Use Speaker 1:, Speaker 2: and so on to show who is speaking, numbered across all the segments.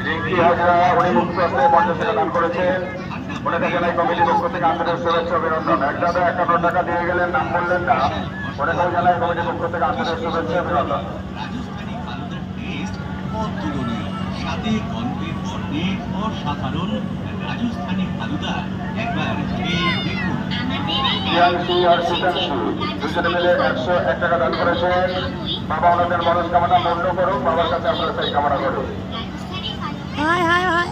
Speaker 1: রিঙ্কি হাজরা উনি মুক্তহস্তে 50 টাকা দান করেছেন। ওনাকে জেলায় কমিটির পক্ষ থেকে আন্তরিক শুভেচ্ছা অভিনন্দন। এক দাদা 51 টাকা দিয়ে গেলেন, নাম বললেন না। ওনাকেও জেলায় কমিটির পক্ষ থেকে আন্তরিক শুভেচ্ছা অভিনন্দন।
Speaker 2: সাথে গল্পের বর্ণে অসাধারণ রাজস্থানী ফালুদা একবার দেখুন।
Speaker 1: প্রিয়াংশী আর শীতাংশী দুজনে মিলে 101 টাকা দান করেছেন। বাবা ওনাদের মনস্কামনা পূর্ণ করুক, বাবার কাছে আপনারা সেই কামনা করুন।
Speaker 3: হায় হায় হায়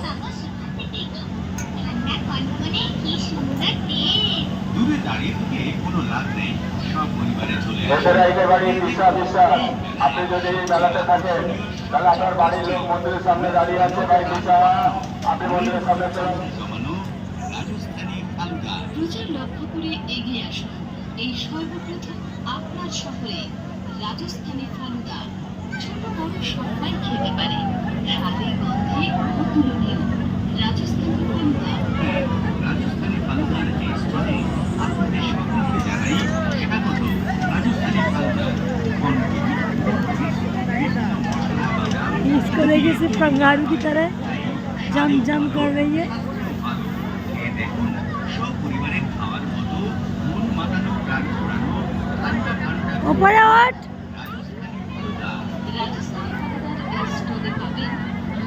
Speaker 2: দূরে দাঁড়িয়ে থেকে কোনো লাভ নেই, সব পরিবারে চলে
Speaker 1: দেশের আইনের বাড়ি বিশ্বাস বিশ্বাস। আপনি যদি মেলাতে থাকেন তাহলে আপনার বাড়ির লোক মন্দিরের সামনে দাঁড়িয়ে আছে, ভাই বিশ্বাস আপনি মন্দিরের সামনে চলুন।
Speaker 2: জমানো রাজস্থানী ফালুদা।
Speaker 4: প্রচার লক্ষ্য করে এগিয়ে আসুন এই সর্বপ্রথম আপনার শহরে রাজস্থানী ফালুদা। ছোট বড় সবাই খেতে পারে, স্বাদে গন্ধে অতুলনীয় রাজস্থানী ফালুদা।
Speaker 2: রাজস্থানী ফালুদার এই স্তরে আপনাদের সকলকে জানাই স্বাগত। রাজস্থানী ফালুদা
Speaker 3: इसको देखिए सिर्फ कंगारू की तरह जम जम कर रही है।
Speaker 2: দেখুন সব পরিবারের খাওয়ার মতো মন মাতানো প্রাণ ঘোরানো ঠান্ডা ঠান্ডা
Speaker 3: ऊपर आठ
Speaker 2: রাজস্থানী ফালুদা।
Speaker 4: রাজস্থানী ফালুদার এই স্টোরে পাবেন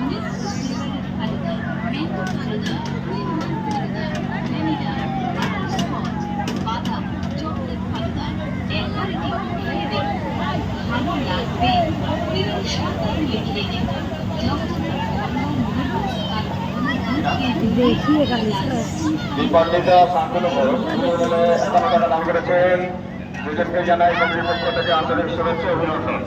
Speaker 4: অনেক ফ্লেভারের falooda, mango falooda, cream falooda, vanilla, butterscotch, বাদাম, চকলেট ফালুদা। একবার এটি খেয়ে দেখুন, ভালো লাগবে। পরিবার সাথে মিলিয়ে নিন।
Speaker 3: देखिए गाइस
Speaker 1: বিপন্ডিতা শান্তনু দুজনে মিলে 51 টাকা দান করেছেন। দুজনকে জানাই কমিটির পক্ষ থেকে আন্তরিক শুভেচ্ছা অভিনন্দন।